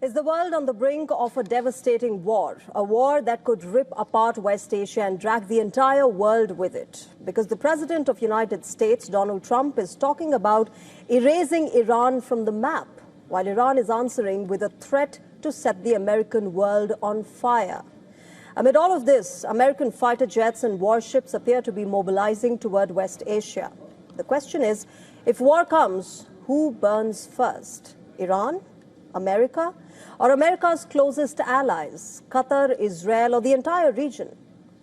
Is the world on the brink of a devastating war? A war that could rip apart West Asia and drag the entire world with it. Because the President of the United States, Donald Trump, is talking about erasing Iran from the map, while Iran is answering with a threat to set the American world on fire. Amid all of this, American fighter jets and warships appear to be mobilizing toward West Asia. The question is, if war comes, who burns first? Iran? America? Or America's closest allies, Qatar, Israel, or the entire region?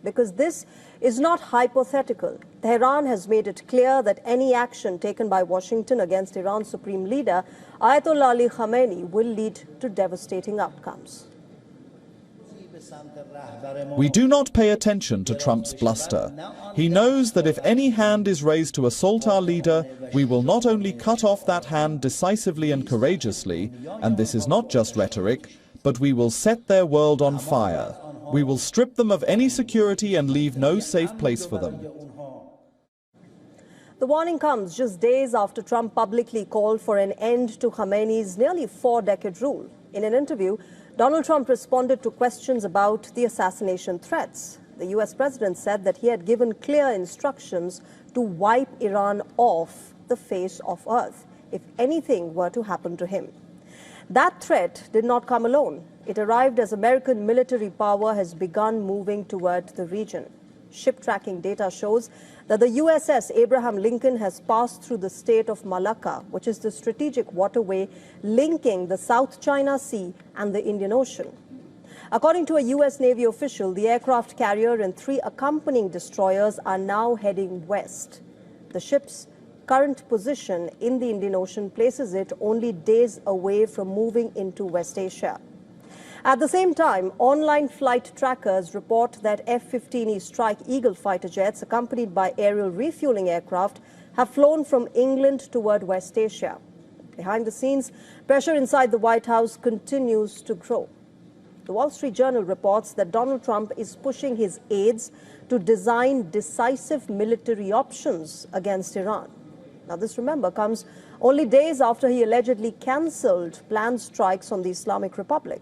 Because this is not hypothetical. Tehran has made it clear that any action taken by Washington against Iran's supreme leader, Ayatollah Ali Khamenei, will lead to devastating outcomes. We do not pay attention to Trump's bluster. He knows that if any hand is raised to assault our leader, we will not only cut off that hand decisively and courageously, and this is not just rhetoric, but we will set their world on fire. We will strip them of any security and leave no safe place for them. The warning comes just days after Trump publicly called for an end to Khamenei's nearly four-decade rule. In an interview, Donald Trump responded to questions about the assassination threats. The U.S. president said that he had given clear instructions to wipe Iran off the face of earth if anything were to happen to him. That threat did not come alone. It arrived as American military power has begun moving toward the region. Ship tracking data shows that the USS Abraham Lincoln has passed through the state of Malacca, which is the strategic waterway linking the South China Sea and the Indian Ocean. According to a U.S. Navy official, the aircraft carrier and 3 accompanying destroyers are now heading west. The ship's current position in the Indian Ocean places it only days away from moving into West Asia. At the same time, online flight trackers report that F-15E Strike Eagle fighter jets, accompanied by aerial refueling aircraft, have flown from England toward West Asia. Behind the scenes, pressure inside the White House continues to grow. The Wall Street Journal reports that Donald Trump is pushing his aides to design decisive military options against Iran. Now, this, remember, comes only days after he allegedly cancelled planned strikes on the Islamic Republic.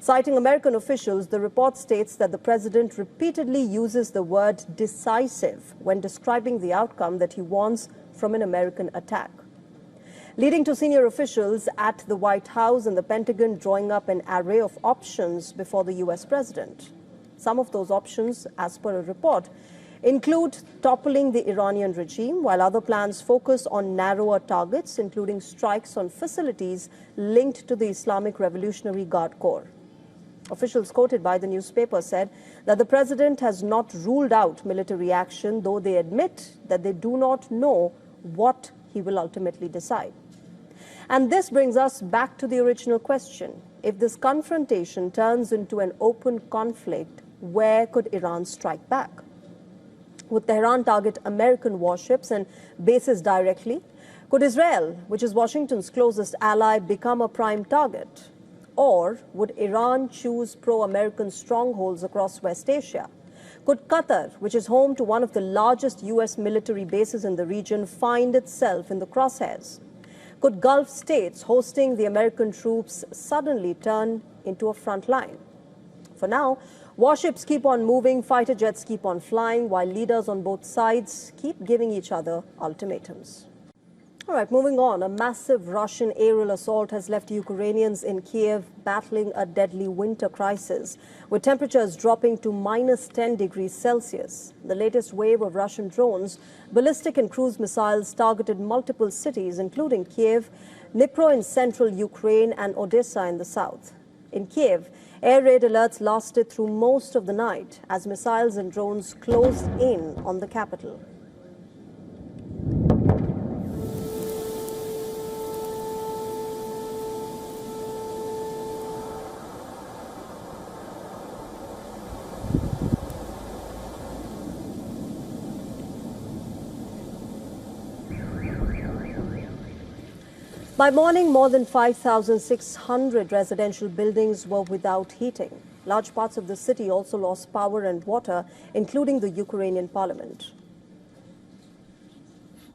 Citing American officials, the report states that the president repeatedly uses the word decisive when describing the outcome that he wants from an American attack, leading to senior officials at the White House and the Pentagon drawing up an array of options before the U.S. president. Some of those options, as per a report, include toppling the Iranian regime, while other plans focus on narrower targets, including strikes on facilities linked to the Islamic Revolutionary Guard Corps. Officials quoted by the newspaper said that the president has not ruled out military action, though they admit that they do not know what he will ultimately decide. And this brings us back to the original question. If this confrontation turns into an open conflict, where could Iran strike back? Would Tehran target American warships and bases directly? Could Israel, which is Washington's closest ally, become a prime target? Or would Iran choose pro-American strongholds across West Asia? Could Qatar, which is home to one of the largest U.S. military bases in the region, find itself in the crosshairs? Could Gulf states hosting the American troops suddenly turn into a front line? For now, warships keep on moving, fighter jets keep on flying, while leaders on both sides keep giving each other ultimatums. All right, moving on. A massive Russian aerial assault has left Ukrainians in Kiev battling a deadly winter crisis, with temperatures dropping to -10 degrees Celsius. The latest wave of Russian drones, ballistic and cruise missiles targeted multiple cities, including Kiev, Dnipro in central Ukraine, and Odessa in the south. In Kiev, air raid alerts lasted through most of the night as missiles and drones closed in on the capital. By morning, more than 5,600 residential buildings were without heating. Large parts of the city also lost power and water, including the Ukrainian parliament.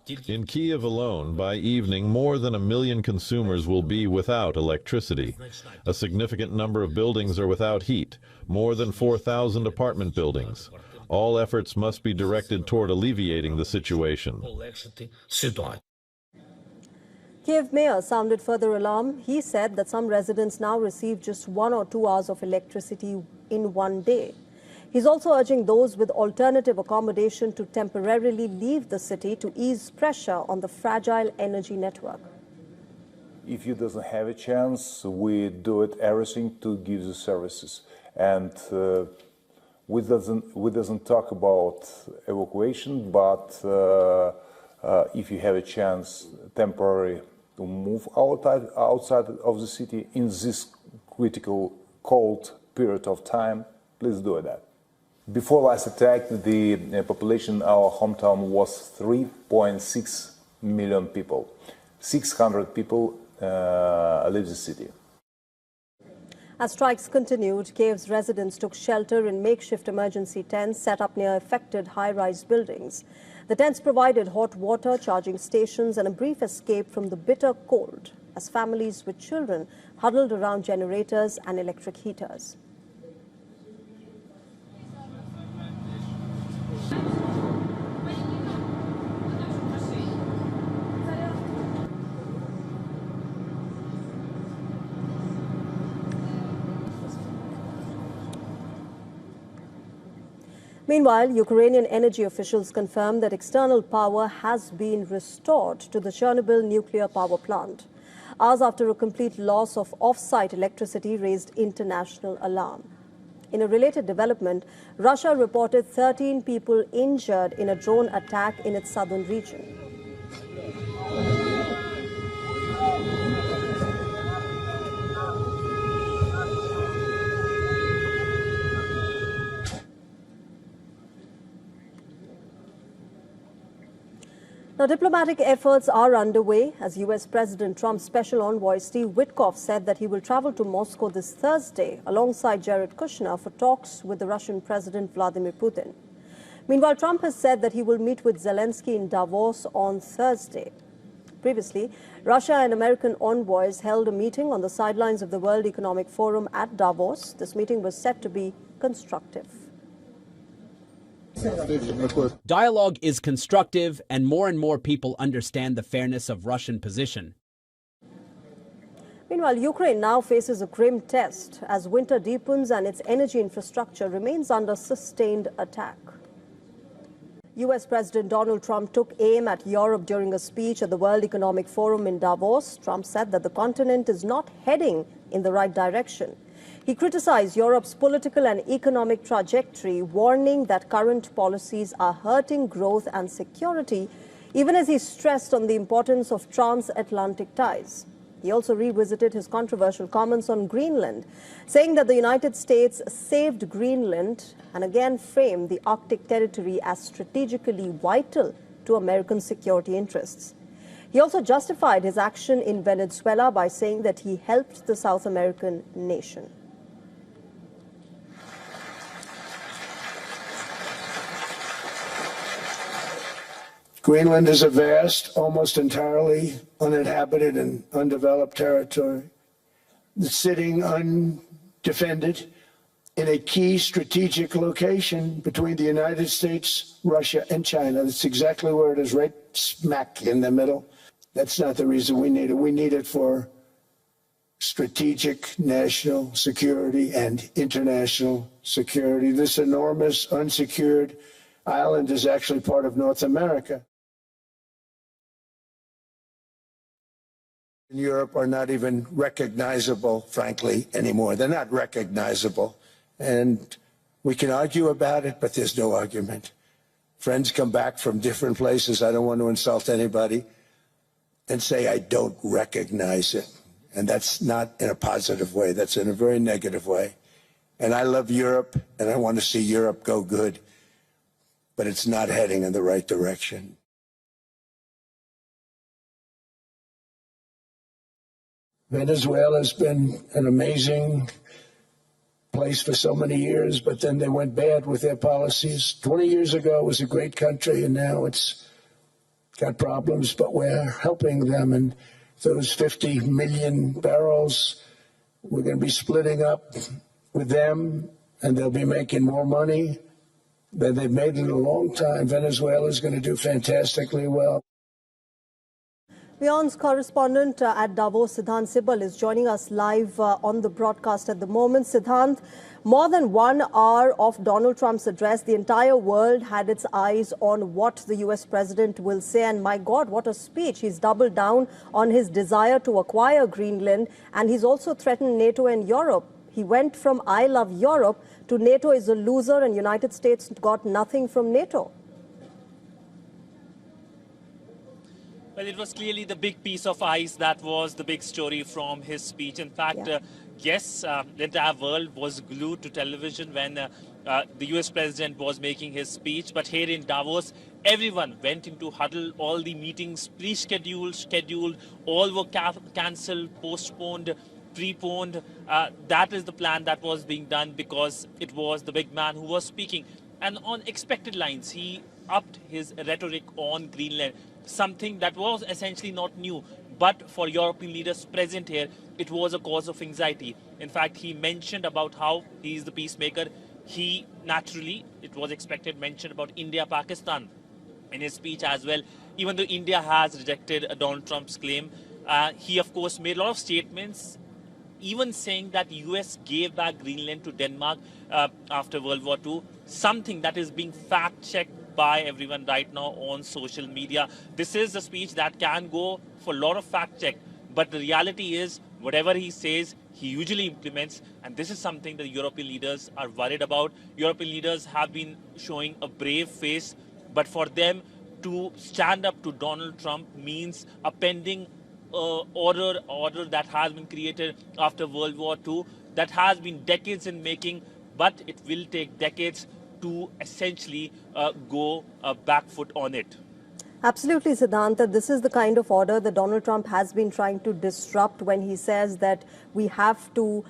In Kiev alone, by evening, more than 1 million consumers will be without electricity. A significant number of buildings are without heat, more than 4,000 apartment buildings. All efforts must be directed toward alleviating the situation. Kiev mayor sounded further alarm. He said that some residents now receive just 1 or 2 hours of electricity in one day. He's also urging those with alternative accommodation to temporarily leave the city to ease pressure on the fragile energy network. If you doesn't have a chance, we do it everything to give the services. And we doesn't talk about evacuation, but if you have a chance temporarily to move outside of the city in this critical cold period of time, please do that. Before last attack, the population in our hometown was 3.6 million people. 600 people leave the city. As strikes continued, Kiev's residents took shelter in makeshift emergency tents set up near affected high-rise buildings. The tents provided hot water, charging stations, and a brief escape from the bitter cold as families with children huddled around generators and electric heaters. Meanwhile, Ukrainian energy officials confirmed that external power has been restored to the Chernobyl nuclear power plant. Hours after a complete loss of off-site electricity raised international alarm. In a related development, Russia reported 13 people injured in a drone attack in its southern region. Now, diplomatic efforts are underway as U.S. President Trump's special envoy Steve Witkoff said that he will travel to Moscow this Thursday alongside Jared Kushner for talks with the Russian President Vladimir Putin. Meanwhile, Trump has said that he will meet with Zelensky in Davos on Thursday. Previously, Russia and American envoys held a meeting on the sidelines of the World Economic Forum at Davos. This meeting was said to be constructive. Dialogue is constructive, and more people understand the fairness of Russian position. Meanwhile, Ukraine now faces a grim test as winter deepens and its energy infrastructure remains under sustained attack. U.S. President Donald Trump took aim at Europe during a speech at the World Economic Forum in Davos. Trump said that the continent is not heading in the right direction. He criticized Europe's political and economic trajectory, warning that current policies are hurting growth and security, even as he stressed on the importance of transatlantic ties. He also revisited his controversial comments on Greenland, saying that the United States saved Greenland and again framed the Arctic territory as strategically vital to American security interests. He also justified his action in Venezuela by saying that he helped the South American nation. Greenland is a vast, almost entirely uninhabited and undeveloped territory, sitting undefended in a key strategic location between the United States, Russia, and China. That's exactly where it is, right smack in the middle. That's not the reason we need it. We need it for strategic national security and international security. This enormous unsecured island is actually part of North America. In Europe are not even recognizable, frankly, anymore. They're not recognizable. And we can argue about it, but there's no argument. Friends come back from different places. I don't want to insult anybody and say I don't recognize it. And that's not in a positive way. That's in a very negative way. And I love Europe, and I want to see Europe go good, but it's not heading in the right direction. Venezuela's been an amazing place for so many years, but then they went bad with their policies. 20 years ago it was a great country, and now it's got problems, but we're helping them. And those 50 million barrels, we're going to be splitting up with them, and they'll be making more money than they've made in a long time. Venezuela's going to do fantastically well. WION's correspondent at Davos, Siddhant Sibal, is joining us live on the broadcast at the moment. Siddhant, more than 1 hour of Donald Trump's address, the entire world had its eyes on what the US president will say. And my God, what a speech. He's doubled down on his desire to acquire Greenland, and he's also threatened NATO and Europe. He went from I love Europe to NATO is a loser and United States got nothing from NATO. Well, it was clearly the big piece of ice that was the big story from his speech. In fact, yes, the entire world was glued to television when the US president was making his speech. But here in Davos, everyone went into huddle. All the meetings pre-scheduled, scheduled, all were cancelled, postponed, preponed. That is the plan that was being done because it was the big man who was speaking. And on expected lines, he upped his rhetoric on Greenland, something that was essentially not new. But for European leaders present here, it was a cause of anxiety. In fact, he mentioned about how he is the peacemaker. He naturally, it was expected, mentioned about India, Pakistan in his speech as well. Even though India has rejected Donald Trump's claim, he, of course, made a lot of statements, even saying that US gave back Greenland to Denmark after World War II, something that is being fact-checked by everyone right now on social media. This is a speech that can go for a lot of fact-check, but the reality is whatever he says, he usually implements, and this is something that European leaders are worried about. European leaders have been showing a brave face, but for them to stand up to Donald Trump means a pending order that has been created after World War II, that has been decades in making, but it will take decades to essentially go back foot on it. Absolutely, Siddhant. This is the kind of order that Donald Trump has been trying to disrupt when he says that we have to,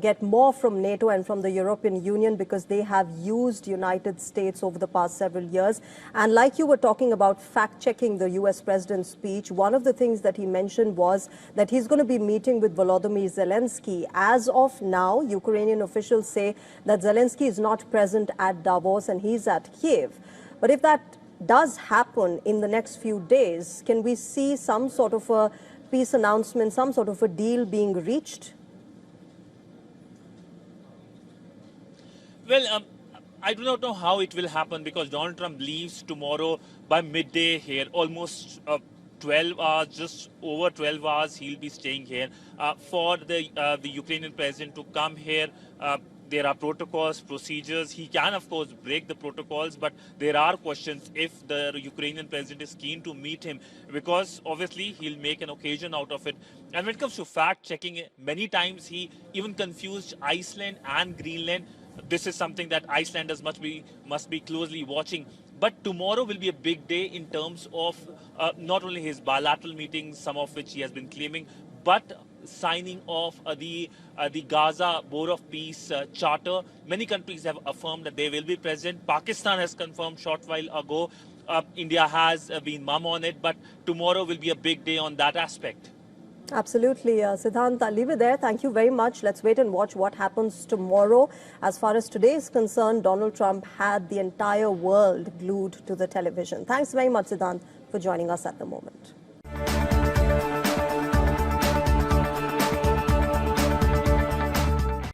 get more from NATO and from the European Union because they have used United States over the past several years. And like you were talking about fact-checking the US president's speech, one of the things that he mentioned was that he's going to be meeting with Volodymyr Zelensky. As of now, Ukrainian officials say that Zelensky is not present at Davos and he's at Kiev. But if that does happen in the next few days, can we see some sort of a peace announcement, some sort of a deal being reached? Well, I do not know how it will happen because Donald Trump leaves tomorrow by midday here, almost 12 hours, just over 12 hours he'll be staying here. For the Ukrainian president to come here, there are protocols, procedures. He can, of course, break the protocols, but there are questions if the Ukrainian president is keen to meet him, because obviously he'll make an occasion out of it. And when it comes to fact-checking, many times he even confused Iceland and Greenland. This is something that Icelanders must be closely watching. But tomorrow will be a big day in terms of not only his bilateral meetings, some of which he has been claiming, but signing of the Gaza Board of Peace Charter. Many countries have affirmed that they will be present. Pakistan has confirmed short while ago. India has been mum on it, but tomorrow will be a big day on that aspect. Absolutely. Siddhant, I'll leave it there. Thank you very much. Let's wait and watch what happens tomorrow. As far as today is concerned, Donald Trump had the entire world glued to the television. Thanks very much, Siddhant, for joining us at the moment.